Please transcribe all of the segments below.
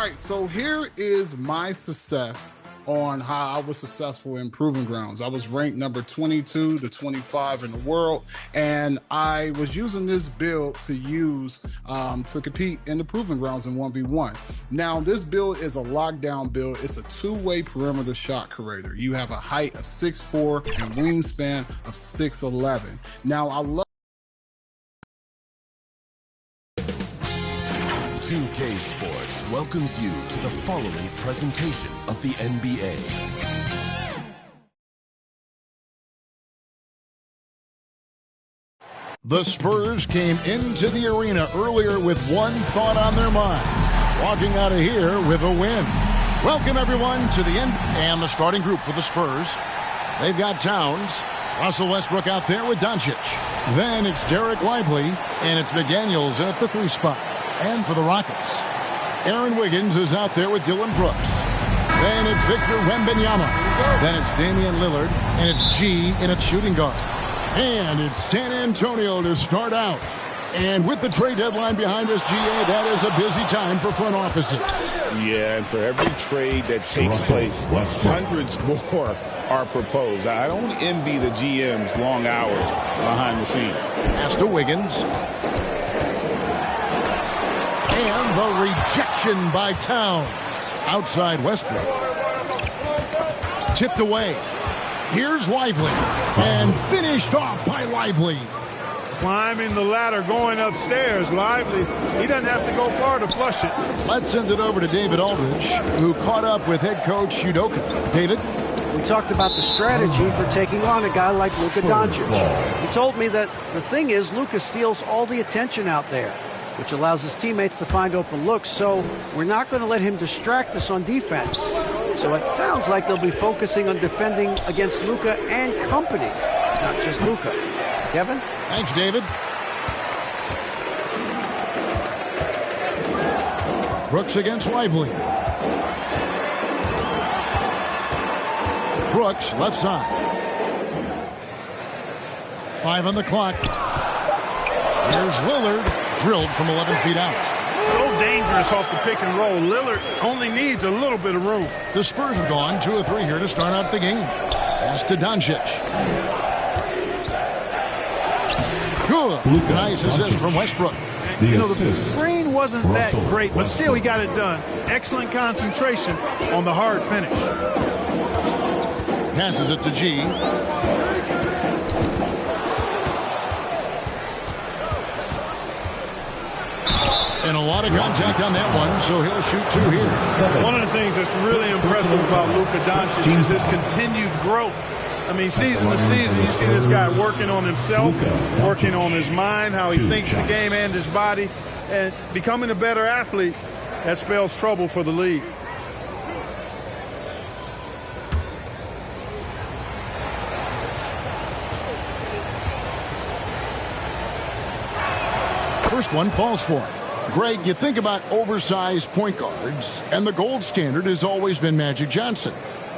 right, so here is my success on how I was successful in Proving Grounds. I was ranked number 22 to 25 in the world, and I was using this build to use to compete in the Proving Grounds in 1v1. Now, this build is a lockdown build. It's a two-way perimeter shot creator. You have a height of 6'4" and wingspan of 6'11". Now, I love 2K Sports welcomes you to the following presentation of the NBA. The Spurs came into the arena earlier with one thought on their mind, walking out of here with a win. Welcome, everyone, to the end and the starting group for the Spurs. They've got Towns, Russell Westbrook out there with Doncic. Then it's Derek Lively, and it's McDaniels at the 3 spot. And for the Rockets, Aaron Wiggins is out there with Dylan Brooks. Then it's Victor Wembanyama. Then it's Damian Lillard, and it's G in a shooting guard. And it's San Antonio to start out. And with the trade deadline behind us, GA, that is a busy time for front offices. Yeah, and for every trade that takes place, hundreds more are proposed. I don't envy the GM's long hours behind the scenes. Pass to Wiggins. And the rejection by Towns. Outside Westbrook. Tipped away. Here's Lively. And finished off by Lively. Climbing the ladder, going upstairs. Lively, he doesn't have to go far to flush it. Let's send it over to David Aldridge, who caught up with head coach Udoka. David? We talked about the strategy for taking on a guy like Luka Doncic. He told me that the thing is Luka steals all the attention out there, which allows his teammates to find open looks, so we're not going to let him distract us on defense. So it sounds like they'll be focusing on defending against Luka and company, not just Luka. Kevin? Thanks, David. Brooks against Lively. Brooks, left side. 5 on the clock. Here's Lillard. Drilled from 11 feet out. So dangerous off the pick and roll. Lillard only needs a little bit of room. The Spurs have gone 2 of 3 here to start out the game. Pass to Doncic. Good. Nice assist from Westbrook. You know, the screen wasn't that great, but still he got it done. Excellent concentration on the hard finish. Passes it to G. And a lot of contact on that one, so he'll shoot 2 here. One of the things that's really impressive about Luka Doncic is his continued growth. I mean, season to season, you see this guy working on himself, working on his mind, how he thinks the game and his body, and becoming a better athlete. That spells trouble for the league. First one falls for him. Greg, you think about oversized point guards, and the gold standard has always been Magic Johnson.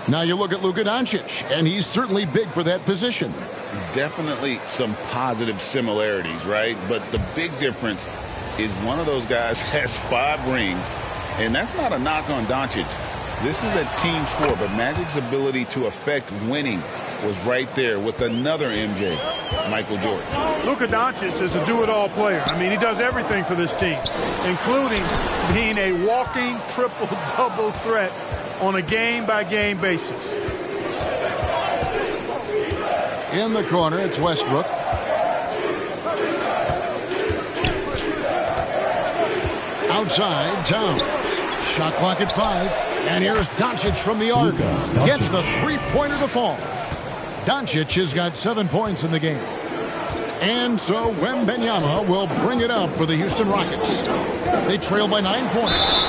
Now you look at Luka Doncic, and he's certainly big for that position. Definitely some positive similarities, right? But the big difference is one of those guys has 5 rings, and that's not a knock on Doncic. This is a team sport, but Magic's ability to affect winning was right there with another MJ, Michael Jordan. Luka Doncic is a do-it-all player. I mean, he does everything for this team, including being a walking triple-double threat on a game-by-game basis. In the corner, it's Westbrook. Outside, Towns. Shot clock at 5. And here's Doncic from the arc. Gets the 3-pointer to fall. Doncic has got 7 points in the game. And so Wembanyama will bring it up for the Houston Rockets. They trail by 9 points.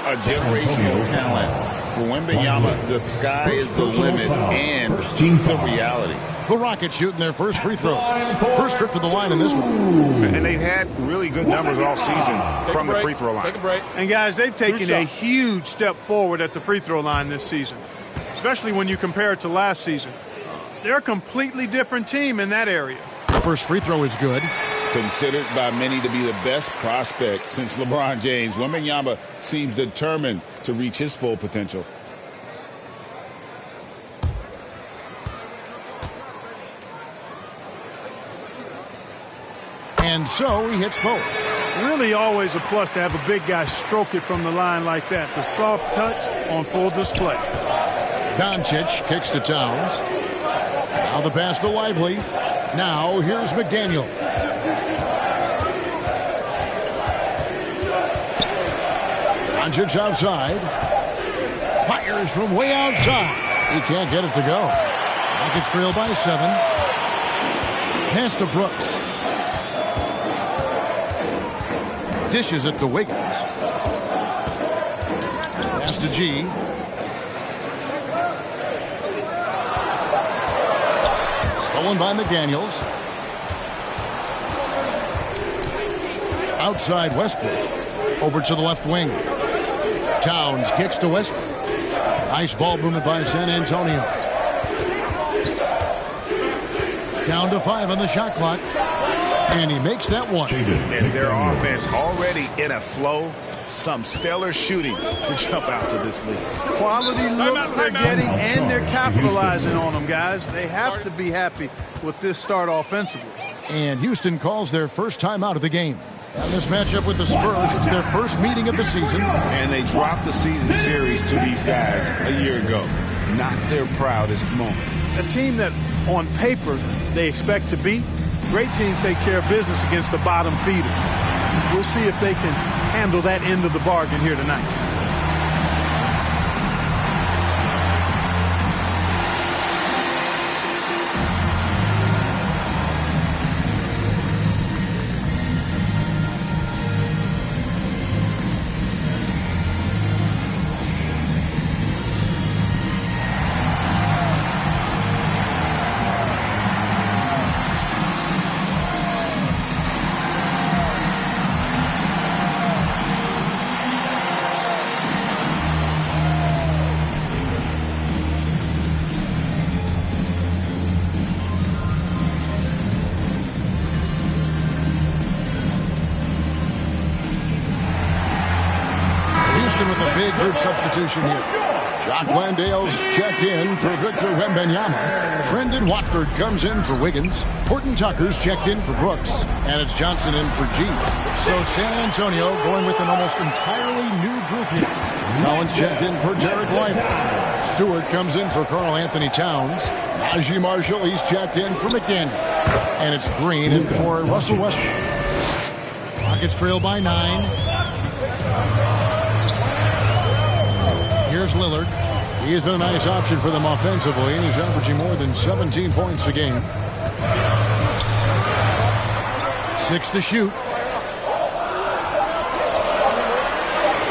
A generational talent. For Wembanyama, the sky is the limit and the reality. The Rockets shooting their first free throws. First trip to the line in this one. And they've had really good numbers all season from the free throw line. Take a break. And guys, they've taken a huge step forward at the free throw line this season, especially when you compare it to last season. They're a completely different team in that area. First free throw is good. Considered by many to be the best prospect since LeBron James, Wembanyama seems determined to reach his full potential. And so he hits both. Really always a plus to have a big guy stroke it from the line like that. The soft touch on full display. Doncic kicks to Towns. Now the pass to Lively. Now here's McDaniels. Doncic outside. Fires from way outside. He can't get it to go. Rockets trail by 7. Pass to Brooks. Dishes it to Wiggins. Pass to G. Stolen by McDaniels. Outside Westbrook. Over to the left wing. Towns kicks to Westbrook. Nice ball movement by San Antonio. Down to 5 on the shot clock. And he makes that one. And their offense already in a flow. Some stellar shooting to jump out to this league. Quality looks they're getting, and they're capitalizing on them, guys. They have to be happy with this start offensively. And Houston calls their first time out of the game. And this matchup with the Spurs, it's their first meeting of the season. And they dropped the season series to these guys a year ago. Not their proudest moment. A team that, on paper, they expect to beat. Great teams take care of business against the bottom feeders. We'll see if they can handle that end of the bargain here tonight. With a big group substitution here. Jock Landale's checked in for Victor Wembanyama. Trendon Watford comes in for Wiggins. Horton Tucker's checked in for Brooks. And it's Johnson in for G. So San Antonio going with an almost entirely new group here. Collins checked in for Derek Lively. Stewart comes in for Karl Anthony Towns. Najee Marshall, he's checked in for McDaniel. And it's Green in for Russell Westbrook. Rockets trail by 9. Here's Lillard. He has been a nice option for them offensively, and he's averaging more than 17 points a game. 6 to shoot.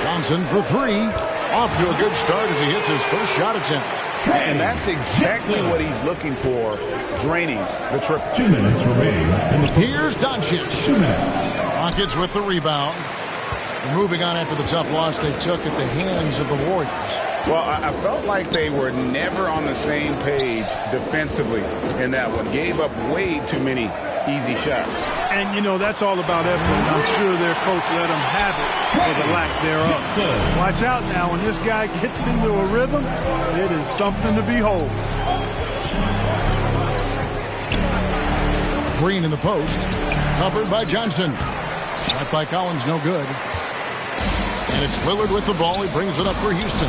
Johnson for 3. Off to a good start as he hits his first shot attempt. And that's exactly what he's looking for, draining the triple. 2 minutes remaining. Here's Doncic. 2 minutes. Rockets with the rebound. Moving on after the tough loss they took at the hands of the Warriors. Well, I felt like they were never on the same page defensively in that one. Gave up way too many easy shots. And, you know, that's all about effort. I'm sure their coach let them have it for the lack thereof. Watch out now. When this guy gets into a rhythm, it is something to behold. Green in the post. Covered by Johnson. Shot by Collins, no good. And it's Lillard with the ball. He brings it up for Houston.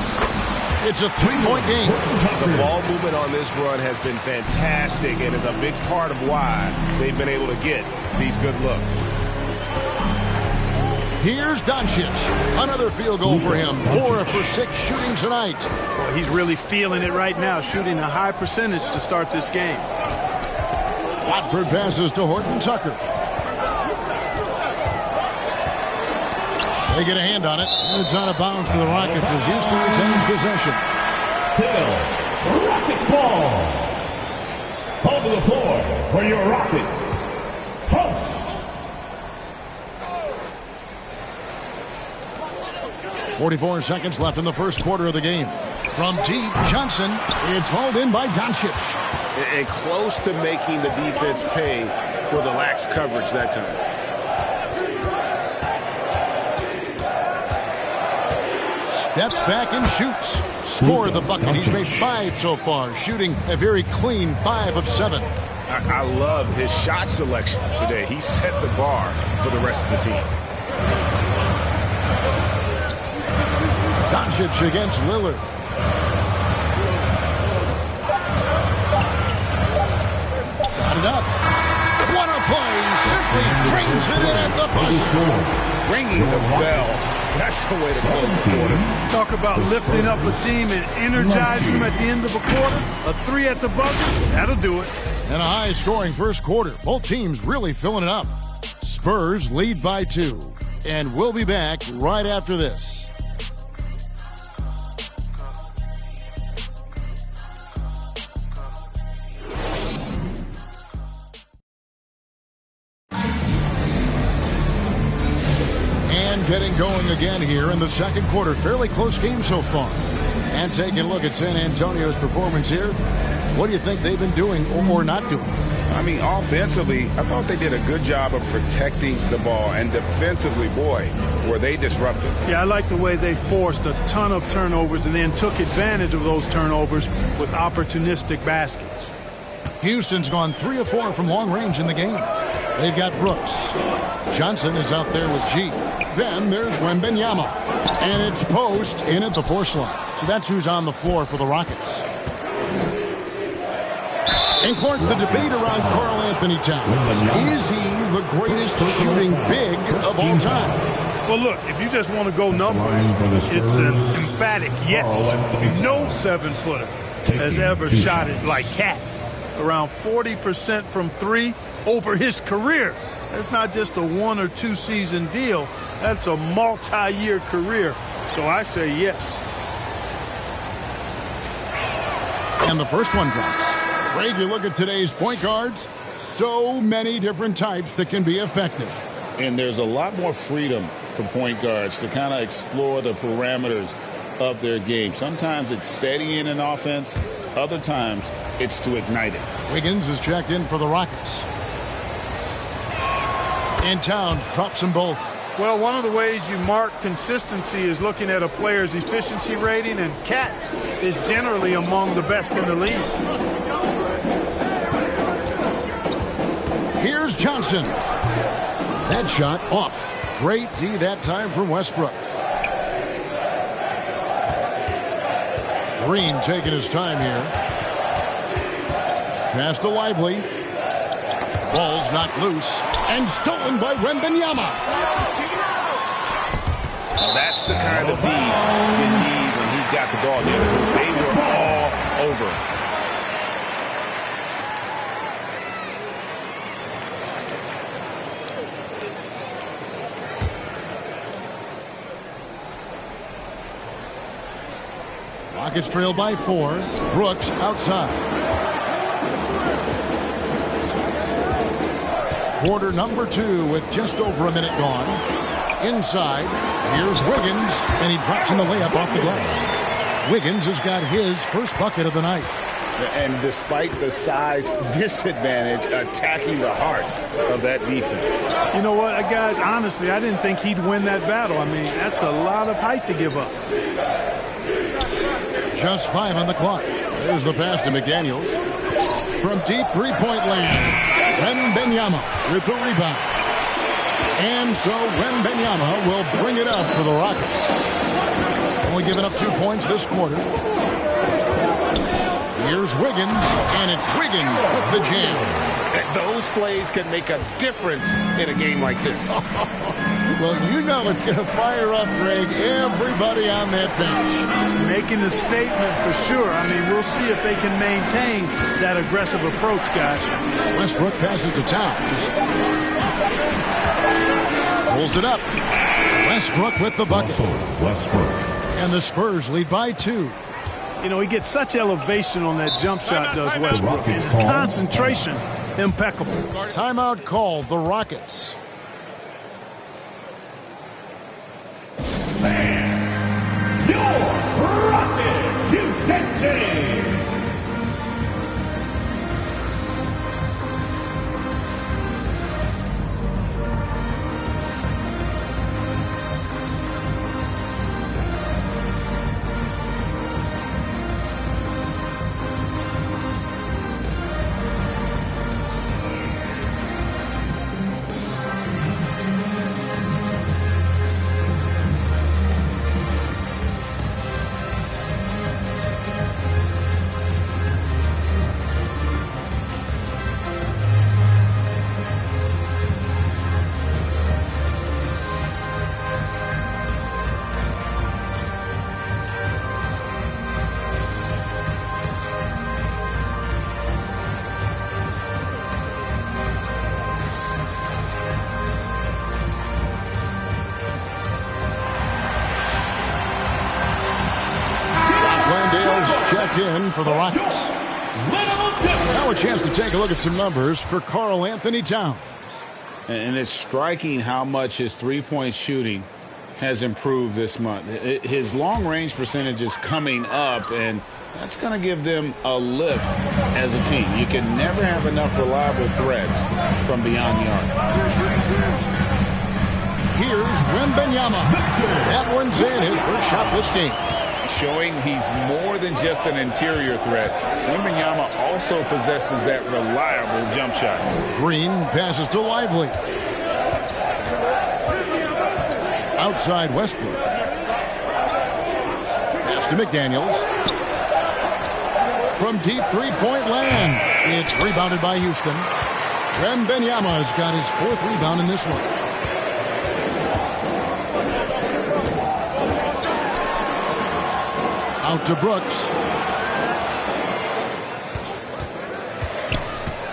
It's a 3-point game. The ball movement on this run has been fantastic and is a big part of why they've been able to get these good looks. Here's Doncic. Another field goal for him. 4 for 6 shooting tonight. Boy, he's really feeling it right now, shooting a high percentage to start this game. Watford passes to Horton Tucker. They get a hand on it, and it's out of bounds to the Rockets as Houston retains possession. Still, Rockets ball. On the floor for your Rockets. Host. 44 seconds left in the first quarter of the game. From deep, Johnson. It's hauled in by Doncic. And close to making the defense pay for the lax coverage that time. Steps back and shoots. Score the bucket. He's made 5 so far, shooting a very clean 5 of 7. I love his shot selection today. He set the bar for the rest of the team. Doncic against Lillard. Got it up. What a play. Simply drains it in at the buzzer. Ringing the bell. That's the way to close the quarter. Talk about lifting up a team and energizing them at the end of a quarter. A 3 at the buzzer, that'll do it. And a high-scoring first quarter. Both teams really filling it up. Spurs lead by 2. And we'll be back right after this. And getting going again here in the second quarter. Fairly close game so far. And taking a look at San Antonio's performance here. What do you think they've been doing or not doing? I mean, offensively, I thought they did a good job of protecting the ball. And defensively, boy, were they disruptive. Yeah, I like the way they forced a ton of turnovers and then took advantage of those turnovers with opportunistic baskets. Houston's gone 3 of 4 from long range in the game. They've got Brooks. Johnson is out there with G. Then there's Wembanyama. And it's Post in at the 4 slot. So that's who's on the floor for the Rockets. And Clark, the debate around Karl Anthony Towns. Is he the greatest shooting big of all time? Well, look, if you just want to go numbers, it's an emphatic yes. No 7-footer has ever shot it like Cat. Around 40% from 3 over his career. That's not just a 1 or 2 season deal. That's a multi-year career. So I say yes. And the first one drops. Greg, you look at today's point guards, so many different types that can be effective. And there's a lot more freedom for point guards to kind of explore the parameters of their game. Sometimes it's steadying an offense. Other times it's to ignite it. Wiggins is checked in for the Rockets. And Towns drops them both. Well, one of the ways you mark consistency is looking at a player's efficiency rating, and Cat is generally among the best in the league. Here's Johnson. That shot off. Great D that time from Westbrook. Green taking his time here. Pass to Lively. Ball's knocked loose and stolen by Wembanyama. That's the kind of D you need when he's got the ball. They were all over him. Rockets trail by 4. Brooks outside. Quarter number 2 with just over a minute gone. Inside, here's Wiggins, and he drops in the layup off the glass. Wiggins has got his first bucket of the night. And despite the size disadvantage, attacking the heart of that defense. You know what, guys, honestly, I didn't think he'd win that battle. I mean, that's a lot of height to give up. Just 5 on the clock. There's the pass to McDaniels. From deep three-point land, Wembanyama with the rebound. And so Wembanyama will bring it up for the Rockets. Only giving up 2 points this quarter. Here's Wiggins, and it's Wiggins with the jam. Those plays can make a difference in a game like this. Well, you know it's going to fire up, Greg, everybody on that bench. Making a statement for sure. I mean, we'll see if they can maintain that aggressive approach, guys. Westbrook passes to Towns. Pulls it up. Westbrook with the bucket. And the Spurs lead by 2. You know, he gets such elevation on that jump shot, does Westbrook. And his concentration, impeccable. Timeout called, the Rockets. Your Rockets, Houston City. checked in for the Rockets. Now a chance to take a look at some numbers for Karl Anthony Towns. And it's striking how much his three-point shooting has improved this month. His long-range percentage is coming up, and that's going to give them a lift as a team. You can never have enough reliable threats from beyond the arc. Here's Wembanyama. That one's in, his first shot this game. Showing he's more than just an interior threat. Wembanyama also possesses that reliable jump shot. Green passes to Lively. Outside Westbrook. Pass to McDaniels. From deep three-point land. It's rebounded by Houston. Wembanyama's got his fourth rebound in this one. Out to Brooks.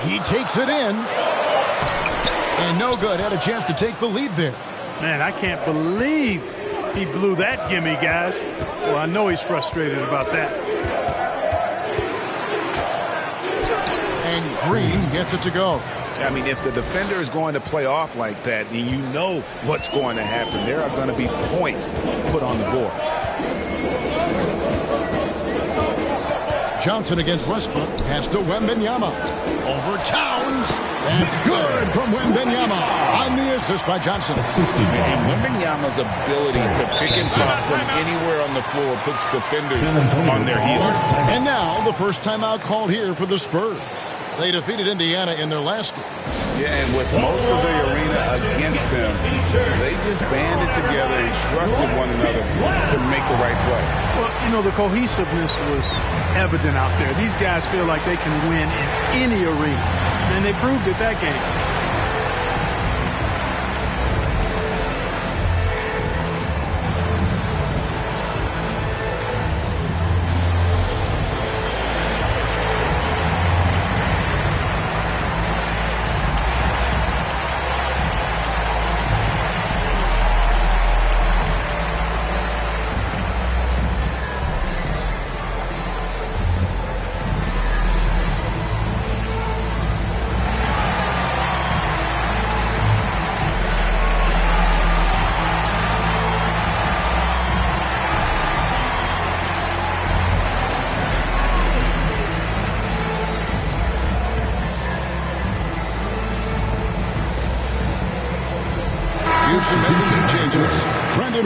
He takes it in. And no good. Had a chance to take the lead there. Man, I can't believe he blew that gimme, guys. Well, I know he's frustrated about that. And Green gets it to go. I mean, if the defender is going to play off like that, then you know what's going to happen. There are going to be points put on the board. Johnson against Westbrook. Pass to Wembanyama. Over Towns. That's good from Wembanyama. On the assist by Johnson. And Wembanyama's ability to pick and pop from anywhere on the floor puts defenders on their heels. And now the first timeout called here for the Spurs. They defeated Indiana in their last game. Yeah, and with most of the arena against them, they just banded together and trusted one another to make the right play. Well, you know, the cohesiveness was evident out there. These guys feel like they can win in any arena, and they proved it that game.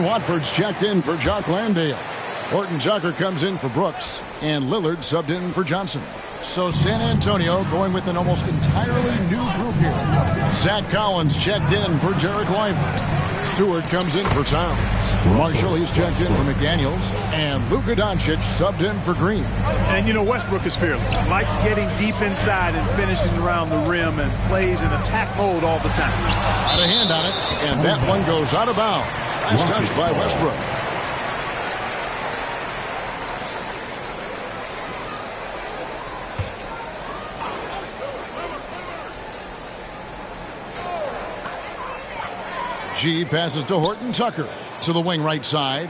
Watford's checked in for Jock Landale. Horton Tucker comes in for Brooks, and Lillard subbed in for Johnson. So San Antonio going with an almost entirely new group here. Zach Collins checked in for Jarek Lively. Stewart comes in for Towns. Marshall, he's checked in for McDaniels. And Luka Doncic subbed in for Green. And, you know, Westbrook is fearless. Likes getting deep inside and finishing around the rim and plays in attack mode all the time. Got a hand on it, and that one goes out of bounds. Nice touch by Westbrook. G passes to Horton Tucker to the wing right side.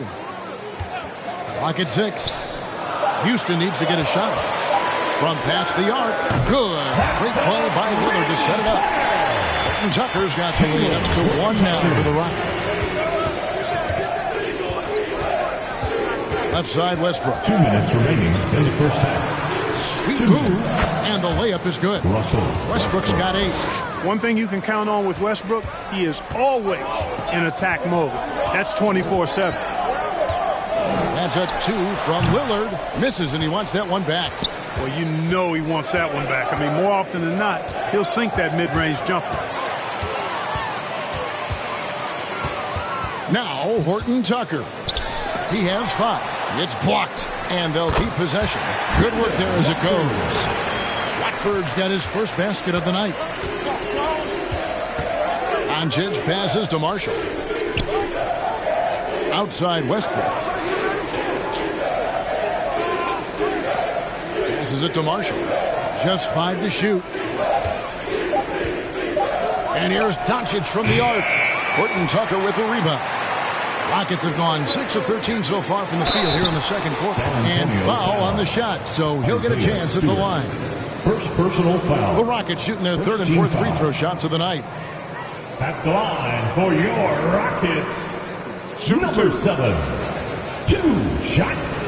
Clock at 6. Houston needs to get a shot. From past the arc. Good. Great play by Lillard to set it up. Horton Tucker's got the lead up to 1 now for the Rockets. Left side Westbrook. 2 minutes remaining in the first half. Sweet move. And the layup is good. Westbrook's got 8. One thing you can count on with Westbrook, he is always in attack mode. That's 24/7. That's a 2 from Lillard. Misses, and he wants that one back. Well, you know he wants that one back. I mean, more often than not, he'll sink that mid-range jumper. Now, Horton Tucker. He has 5. It's blocked, and they'll keep possession. Good work there as it goes. Watford's got his first basket of the night. Doncic passes to Marshall. Outside Westbrook. Passes it to Marshall. Just 5 to shoot. And here's Doncic from the arc. Horton Tucker with the rebound. Rockets have gone 6 of 13 so far from the field here in the second quarter. And foul on the shot, so he'll get a chance at the line. First personal foul. The Rockets shooting their third and fourth free throw shots of the night. At the line for your Rockets, Shooting number 2. 7. 2 shots.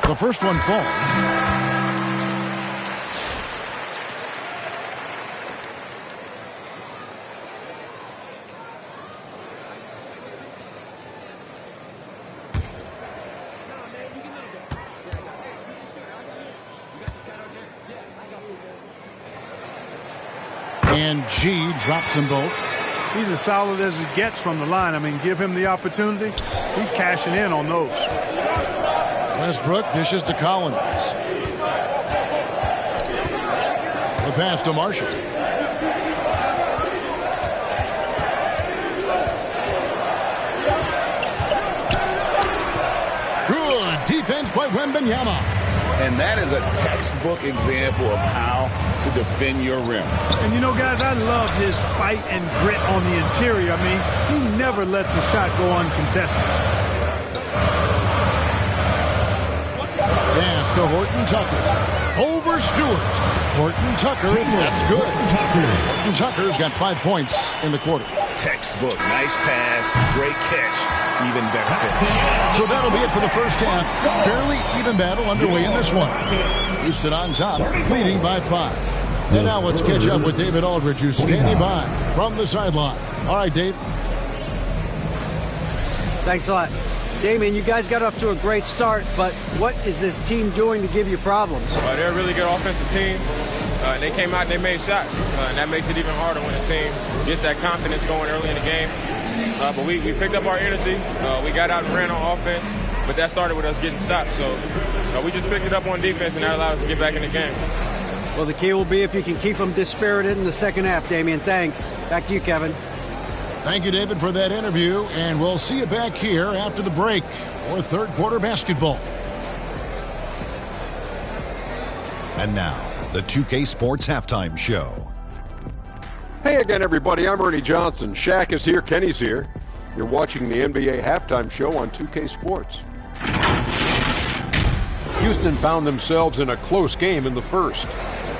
The first one falls. And G drops them both. He's as solid as it gets from the line. I mean, give him the opportunity. He's cashing in on those. Westbrook dishes to Collins. The pass to Marshall. Good defense by Wembanyama. And that is a textbook example of how to defend your rim. And you know, guys, I love his fight and grit on the interior. I mean, he never lets a shot go uncontested. Pass to Horton Tucker. Over Stewart. Horton Tucker, and that's good. Horton Tucker's got 5 points in the quarter. Textbook. Nice pass. Great catch. Even better finish. So that'll be it for the first half. Fairly even battle underway in this one. Houston on top, leading by 5. And now let's catch up with David Aldridge, who's standing by from the sideline. All right, Dave. Thanks a lot. Damian, you guys got off to a great start, but what is this team doing to give you problems? They're a really good offensive team. They came out and they made shots, and that makes it even harder when a team gets that confidence going early in the game. But we picked up our energy. We got out and ran on offense, but that started with us getting stopped. So we just picked it up on defense, and that allowed us to get back in the game. Well, the key will be if you can keep them dispirited in the second half, Damian. Thanks. Back to you, Kevin. Thank you, David, for that interview, and we'll see you back here after the break for third quarter basketball. And now, the 2K Sports Halftime Show. Hey again, everybody. I'm Ernie Johnson. Shaq is here. Kenny's here. You're watching the NBA Halftime Show on 2K Sports. Houston found themselves in a close game in the first.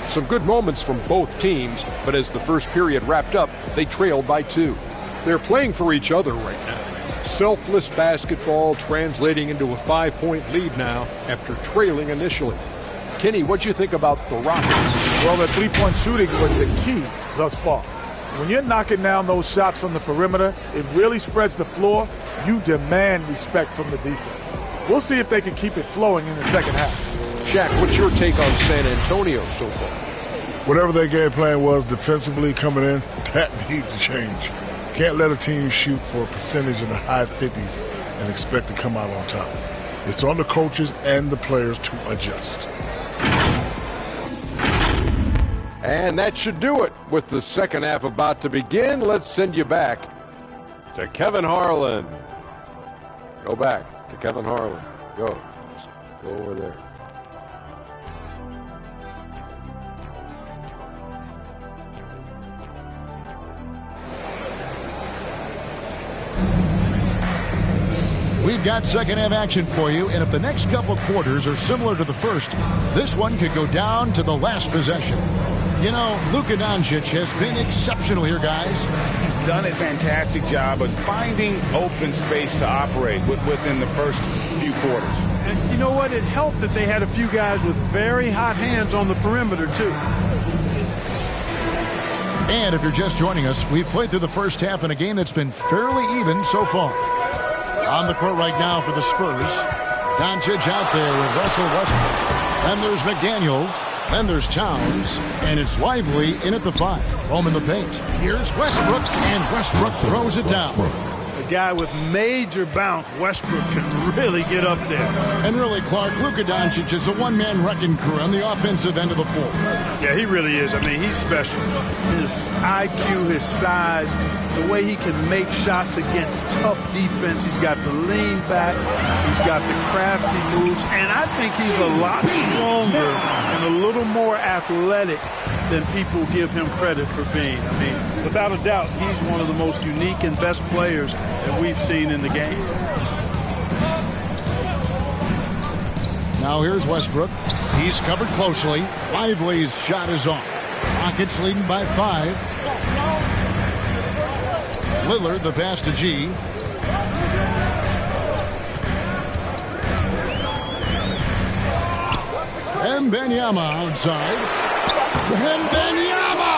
Some good moments from both teams, but as the first period wrapped up, they trailed by 2. They're playing for each other right now. Selfless basketball translating into a 5-point lead now after trailing initially. Kenny, what'd you think about the Rockets? Well, the three-point shooting was the key thus far. When you're knocking down those shots from the perimeter, it really spreads the floor. You demand respect from the defense. We'll see if they can keep it flowing in the second half. Shaq, what's your take on San Antonio so far? Whatever their game plan was defensively coming in, that needs to change. Can't let a team shoot for a percentage in the high 50s and expect to come out on top. It's on the coaches and the players to adjust. And that should do it. With the second half about to begin, let's send you back to Kevin Harlan. Go back to Kevin Harlan. Go. Just go over there. We've got second half action for you, and if the next couple quarters are similar to the first, this one could go down to the last possession. You know, Luka Doncic has been exceptional here, guys. He's done a fantastic job of finding open space to operate within the first few quarters. And you know what? It helped that they had a few guys with very hot hands on the perimeter, too. And if you're just joining us, we've played through the first half in a game that's been fairly even so far. On the court right now for the Spurs, Doncic out there with Russell Westbrook. Then there's McDaniels. Then there's Towns. And it's Lively in at the 5. Home in the paint. Here's Westbrook, and Westbrook throws it down. A guy with major bounce, Westbrook can really get up there. And really, Clark, Luka Doncic is a one-man wrecking crew on the offensive end of the floor. Yeah, he really is. I mean, he's special. His IQ, his size, the way he can make shots against tough defense. He's got the lean back. He's got the crafty moves. And I think he's a lot stronger and a little more athletic than people give him credit for being. I mean, without a doubt, he's one of the most unique and best players that we've seen in the game. Now here's Westbrook. He's covered closely. Lively's shot is off. Rockets leading by 5. Lillard, the pass to G. Wembanyama outside. Wembanyama!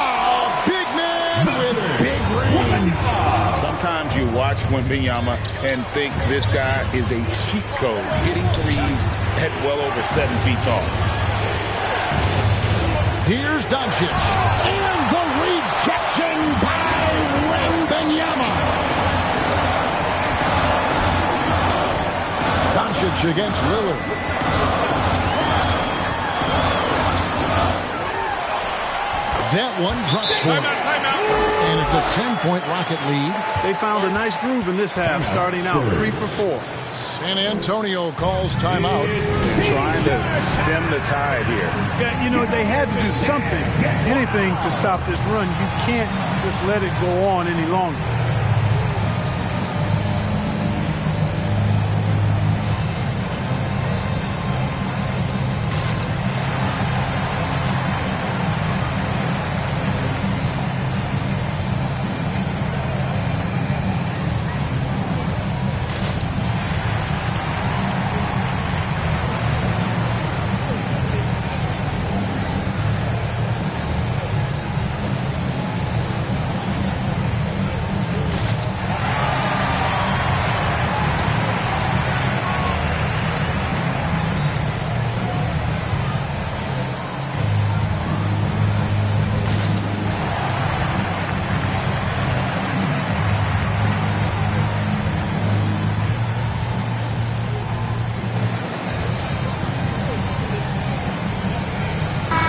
Big man with big range. Sometimes you watch Wembanyama and think this guy is a cheat code, hitting threes at well over 7 feet tall. Here's Doncic. And the rejection by Wembanyama. Doncic against Lillard. That one drops for him. And it's a 10-point Rocket lead. They found a nice groove in this half, starting out 3 for 4. San Antonio calls timeout. Trying to stem the tide here. Yeah, you know, they had to do something, anything to stop this run. You can't just let it go on any longer.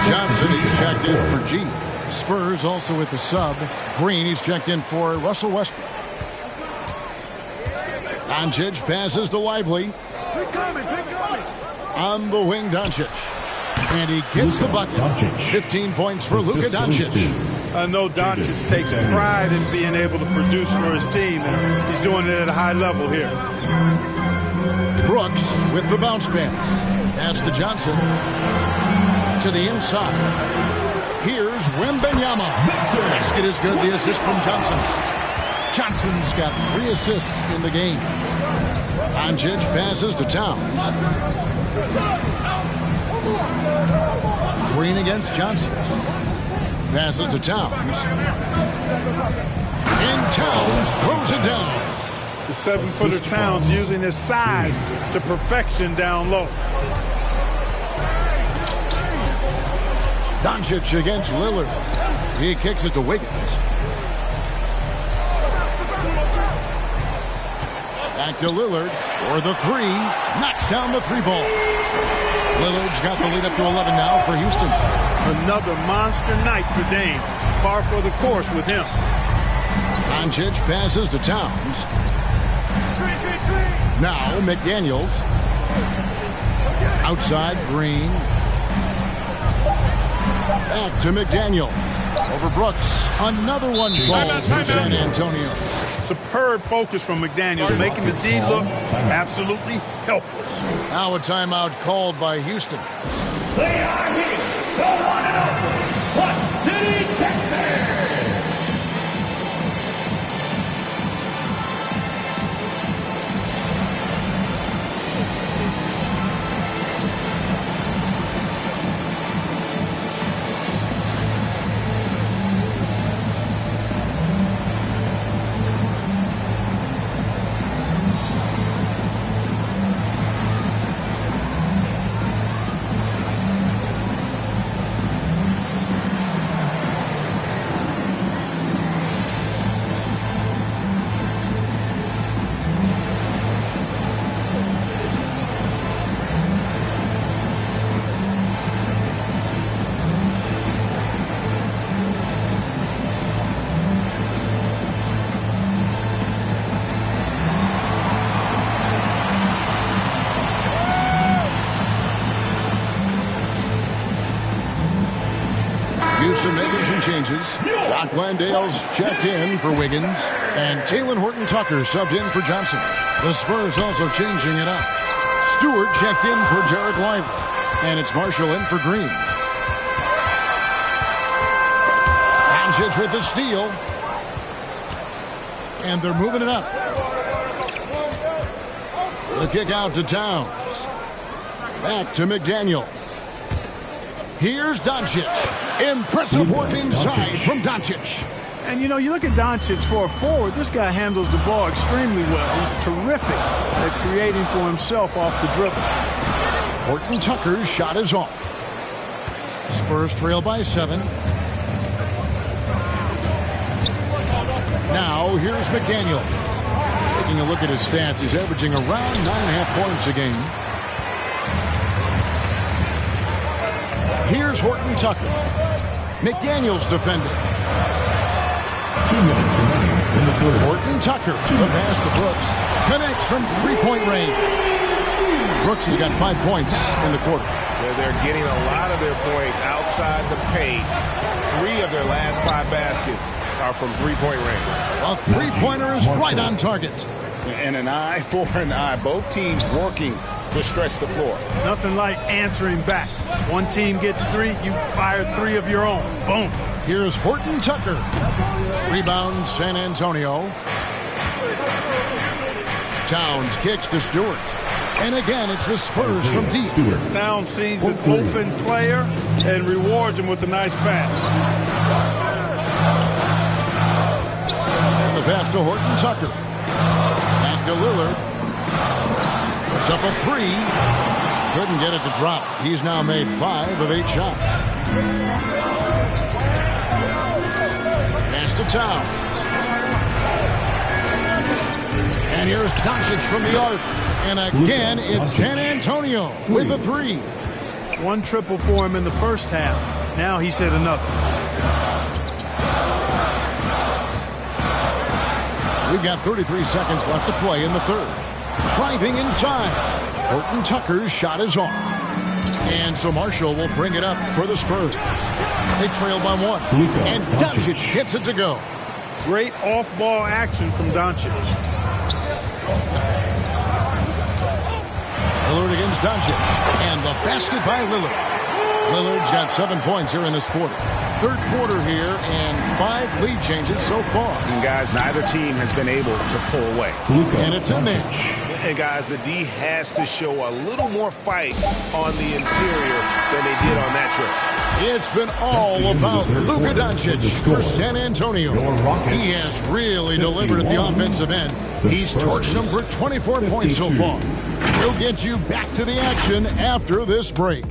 Johnson, he's checked in for G. Spurs also with the sub. Green, he's checked in for Russell Westbrook. Doncic passes to Lively. On the wing, Doncic. And he gets the bucket. 15 points for Luka Doncic. I know Doncic takes pride in being able to produce for his team, and he's doing it at a high level here. Brooks with the bounce pass. Pass to Johnson. To the inside. Here's Wembanyama. Basket is good. The assist from Johnson. Johnson's got 3 assists in the game. Doncic passes to Towns. Green against Johnson. Passes to Towns. And Towns throws it down. The 7-footer Towns using his size to perfection down low. Doncic against Lillard. He kicks it to Wiggins. Back to Lillard for the 3. Knocks down the 3-ball. Lillard's got the lead up to 11 now for Houston. Another monster night for Dame. Par for the course with him. Doncic passes to Towns. Now McDaniels. Outside Green. Back to McDaniel. Over Brooks. Another one falls for San Antonio. Superb focus from McDaniels, making the D look absolutely helpless. Now a timeout called by Houston. They are here, the one and only Clutch City Texans. Houston making some changes. Jock Landale's checked in for Wiggins. And Talen Horton-Tucker subbed in for Johnson. The Spurs also changing it up. Stewart checked in for Jarrett Lively. And it's Marshall in for Green. Doncic with the steal. And they're moving it up. The kick out to Towns. Back to McDaniels. Here's Doncic. Impressive work inside from Doncic. And, you know, you look at Doncic for a forward, this guy handles the ball extremely well. He's terrific at creating for himself off the dribble. Horton-Tucker's shot is off. Spurs trail by 7. Now, here's McDaniels. Taking a look at his stats, he's averaging around 9.5 points a game. Here's Horton-Tucker. McDaniels defending. 2 minutes remaining in the third. Horton-Tucker, the pass to Brooks. Connects from three-point range. Brooks has got 5 points in the quarter. They're getting a lot of their points outside the paint. 3 of their last 5 baskets are from three-point range. A three-pointer is right on target. And an eye for an eye. Both teams working to stretch the floor. Nothing like answering back. One team gets 3, you fire 3 of your own. Boom. Here's Horton-Tucker. Rebound, San Antonio. Towns kicks to Stewart. And again, it's the Spurs from deep. Towns sees an open player and rewards him with a nice pass. And the pass to Horton-Tucker. Back to Lillard. Puts up a 3. Couldn't get it to drop. He's now made 5 of 8 shots. Pass to Towns. And here's Doncic from the arc. And again, it's San Antonio with a 3. 1 triple for him in the first half. Now he's hit another. We've got 33 seconds left to play in the third. Driving inside. Horton-Tucker's shot is off. And so Marshall will bring it up for the Spurs. They trail by 1. And Doncic hits it to go. Great off-ball action from Doncic. Lillard against Doncic. And the basket by Lillard. Lillard's got 7 points here in this quarter. Third quarter here and 5 lead changes so far. And guys, neither team has been able to pull away. And it's in there. And guys, the D has to show a little more fight on the interior than they did on that trip. It's been all about Luka Doncic for San Antonio. He has really delivered at the offensive end. He's torched them for 24 points so far. We'll get you back to the action after this break.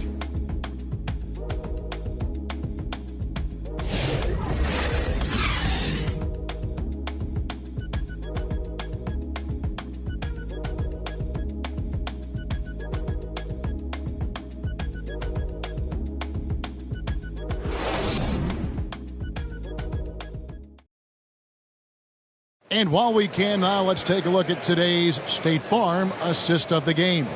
And while we can now, let's take a look at today's State Farm assist of the game.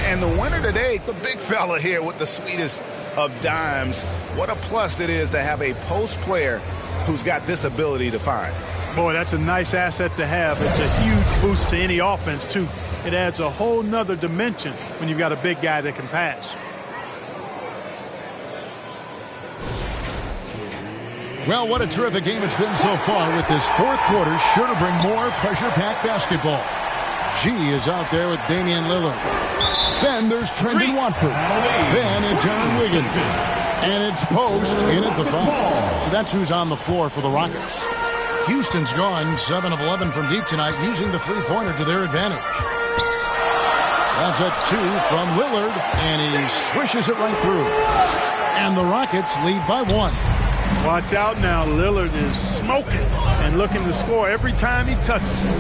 And the winner today, the big fella here with the sweetest of dimes. What a plus it is to have a post player who's got this ability to find. Boy, that's a nice asset to have. It's a huge boost to any offense, too. It adds a whole nother dimension when you've got a big guy that can pass. Well, what a terrific game it's been so far, with this fourth quarter sure to bring more pressure-packed basketball. G is out there with Damian Lillard. Then there's Trendon Watford. Then it's Aaron Wiggins. And it's Post in at the foul. So that's who's on the floor for the Rockets. Houston's gone 7 of 11 from deep tonight, using the three-pointer to their advantage. That's a 2 from Lillard, and he swishes it right through. And the Rockets lead by 1. Watch out now. Lillard is smoking and looking to score every time he touches it.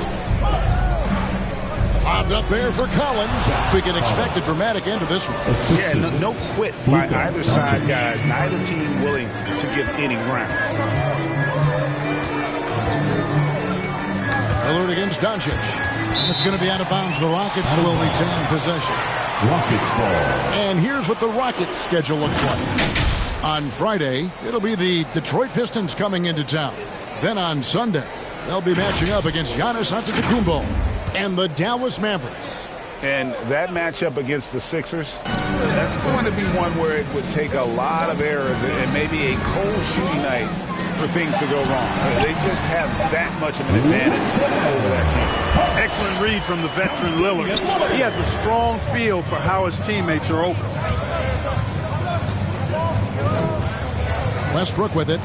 Bobbed up there for Collins. We can expect a dramatic end to this one. Yeah, no quit by either side, guys. Neither team willing to give any ground. Lillard against Doncic. It's going to be out of bounds. The Rockets will retain possession. Rockets ball. And here's what the Rockets schedule looks like. On Friday, it'll be the Detroit Pistons coming into town. Then on Sunday, they'll be matching up against Giannis Antetokounmpo and the Dallas Mavericks. And that matchup against the Sixers, that's going to be one where it would take a lot of errors and maybe a cold shooting night for things to go wrong. They just have that much of an advantage over that team. Excellent read from the veteran Lillard. He has a strong feel for how his teammates are open. Westbrook with it.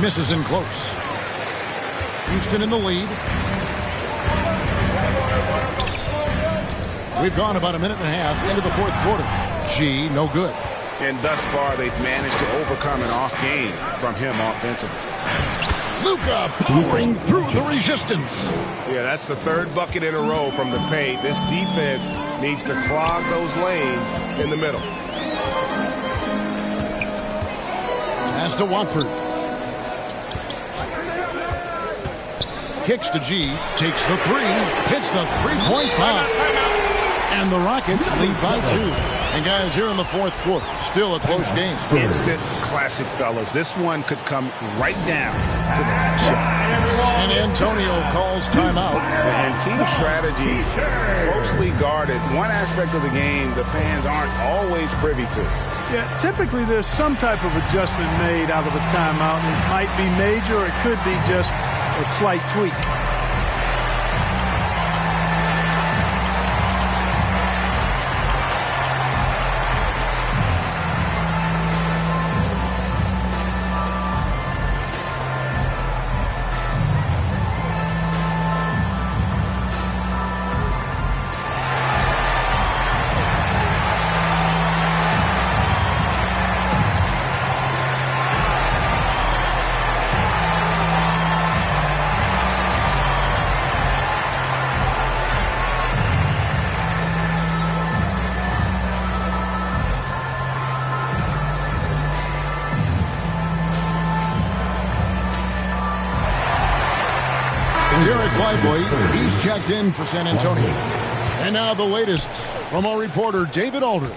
Misses in close. Houston in the lead. We've gone about a minute and a half into the fourth quarter. G, no good. And thus far, they've managed to overcome an off game from him offensively. Luka powering through the resistance. Yeah, that's the third bucket in a row from the paint. This defense needs to clog those lanes in the middle. Pass to Watford. Kicks to G, takes the three, hits the three-point bomb. And the Rockets lead by 2. And guys, here in the fourth quarter, still a close game. Instant classic, fellas. This one could come right down to the last shot. San Antonio calls timeout. And team strategies closely guarded. One aspect of the game the fans aren't always privy to. Yeah, typically there's some type of adjustment made out of a timeout. It might be major, or it could be just a slight tweak. He's checked in for San Antonio. And now the latest from our reporter, David Aldridge.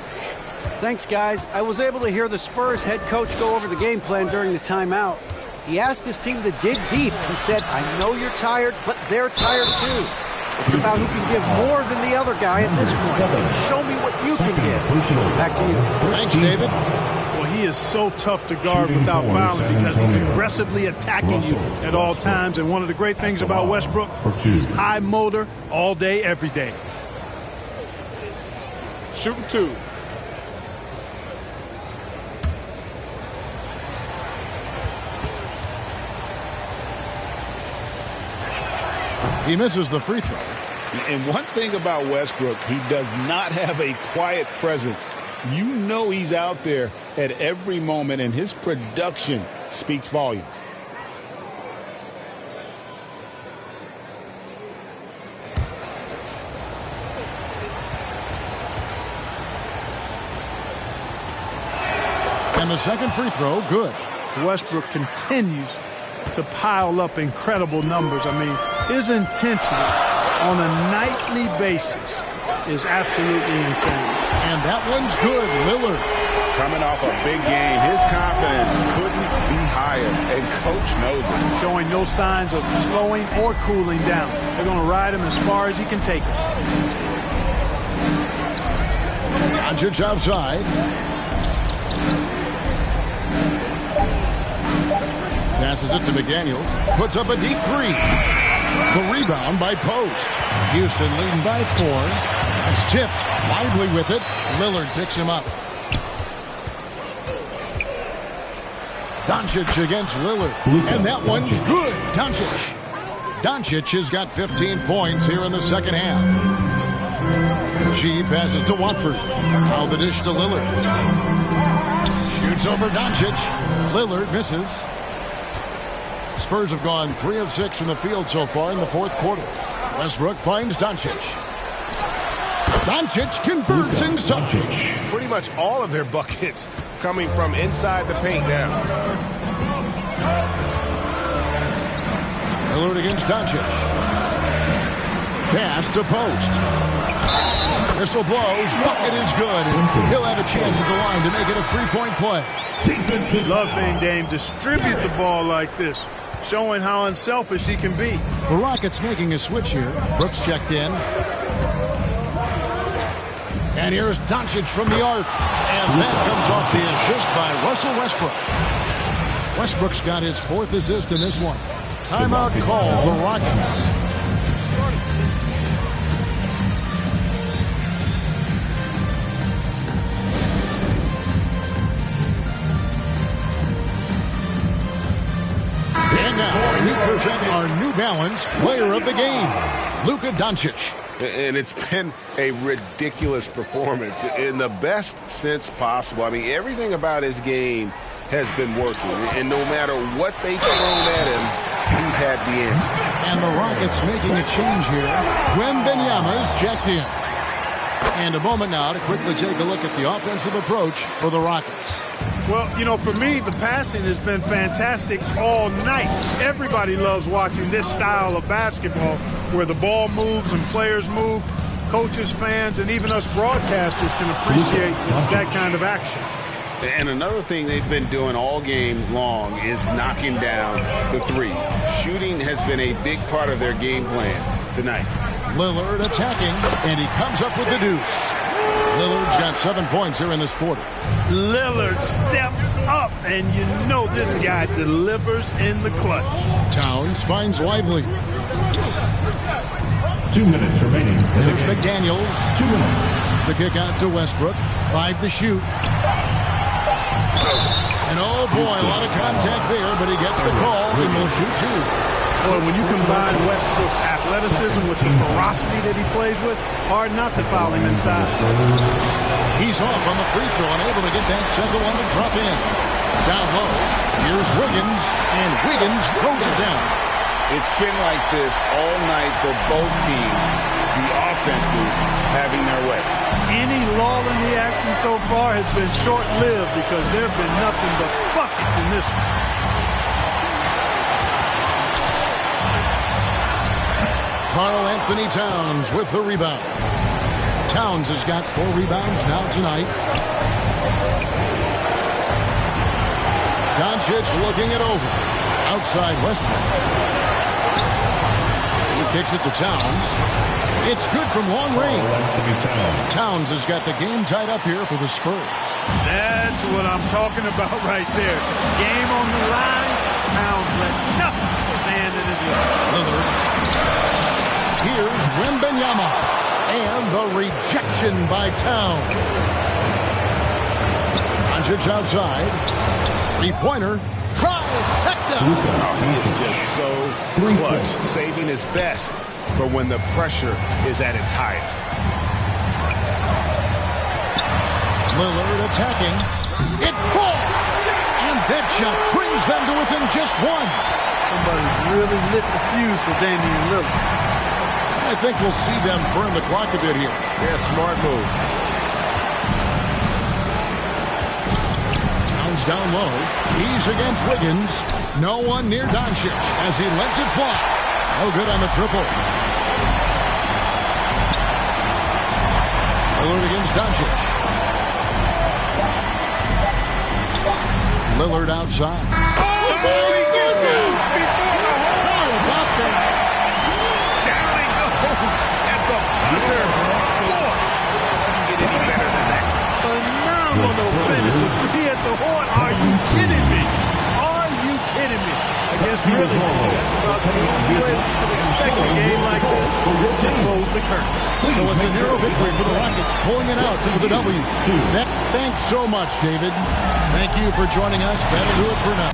Thanks, guys. I was able to hear the Spurs head coach go over the game plan during the timeout. He asked his team to dig deep. He said, I know you're tired, but they're tired too. It's about who can give more than the other guy at this point. Show me what you can give. Back to you. Thanks, David. He is so tough to guard without fouling because he's aggressively attacking you at all times. And one of the great things about Westbrook, he's high motor all day, every day. Shooting 2. He misses the free throw. And one thing about Westbrook, he does not have a quiet presence. You know he's out there at every moment, and his production speaks volumes. And the second free throw, good. Westbrook continues to pile up incredible numbers. I mean, his intensity on a nightly basis is absolutely insane. And that one's good. Lillard. Coming off a big game, his confidence couldn't be higher, and coach knows it. Showing no signs of slowing or cooling down. They're going to ride him as far as he can take him. Doncic outside. Passes it to McDaniels. Puts up a deep three. The rebound by Post. Houston leading by 4. It's tipped. Lively with it. Lillard picks him up. Doncic against Lillard. And that one's good. Doncic has got 15 points here in the second half. G passes to Watford. Now the dish to Lillard. Shoots over Doncic. Lillard misses. Spurs have gone 3 of 6 from the field so far in the fourth quarter. Westbrook finds Doncic. Doncic converts inside. Pretty much all of their buckets coming from inside the paint now. Lillard against Doncic. Pass to Post. Whistle blows. Bucket is good. He'll have a chance at the line to make it a three-point play. Love seeing Dame distribute the ball like this, showing how unselfish he can be. The Rockets making a switch here. Brooks checked in. And here's Doncic from the arc. And that comes off the assist by Russell Westbrook. Westbrook's got his 4th assist in this one. Timeout call, the Rockets. And now we present our New Balance player of the game, Luka Doncic. And it's been a ridiculous performance in the best sense possible. I mean, everything about his game has been working. And no matter what they've thrown at him, he's had the answer. And the Rockets making a change here. Wembanyama's checked in. And a moment now to quickly take a look at the offensive approach for the Rockets. Well, you know, for me, the passing has been fantastic all night. Everybody loves watching this style of basketball where the ball moves and players move. Coaches, fans, and even us broadcasters can appreciate that kind of action. And another thing they've been doing all game long is knocking down the three. Shooting has been a big part of their game plan tonight. Lillard attacking, and he comes up with the deuce. Lillard's got 7 points here in this quarter. Lillard steps up, and you know this guy delivers in the clutch. Towns finds Lively. 2 minutes remaining. There's McDaniels. 2 minutes. The kick out to Westbrook. 5 to shoot. And oh boy, a lot of contact there, but he gets the call and will shoot 2. Boy, when you combine Westbrook's athleticism with the ferocity that he plays with, hard not to foul him inside. He's off on the free throw and able to get that second one to drop in. Down low, here's Wiggins, and Wiggins throws it down. It's been like this all night for both teams. The offenses having their way. Any lull in the action so far has been short-lived because there have been nothing but buckets in this one. Karl Anthony Towns with the rebound. Towns has got 4 rebounds now tonight. Doncic looking it over. Outside Westbrook. He kicks it to Towns. It's good from long range. Towns has got the game tied up here for the Spurs. That's what I'm talking about right there. Game on the line. Towns lets nothing stand in his way. Lillard. Here's Wembanyama. And the rejection by Towns. Doncic outside. 3-pointer. Trifecta. Oh, he is just so clutch, saving his best for when the pressure is at its highest. Lillard attacking. It falls. And that shot brings them to within just 1. Somebody really lit the fuse for Damian Lillard. I think we'll see them burn the clock a bit here. Yeah, smart move. Towns down low. He's against Wiggins. No one near Doncic as he lets it fly. No good on the triple. Lillard against Doncic. Lillard outside. Oh, my goodness! How about that? Down he goes at the buzzer. Boy, doesn't get any better than that. Phenomenal finish. He at the horn. Are you kidding me? Are you kidding me? I guess really that's about the only way we can expect a game like this to close the curtain. So it's a narrow victory for the Rockets, pulling it out for the W. Thanks so much, David. Thank you for joining us. That'll do it for now.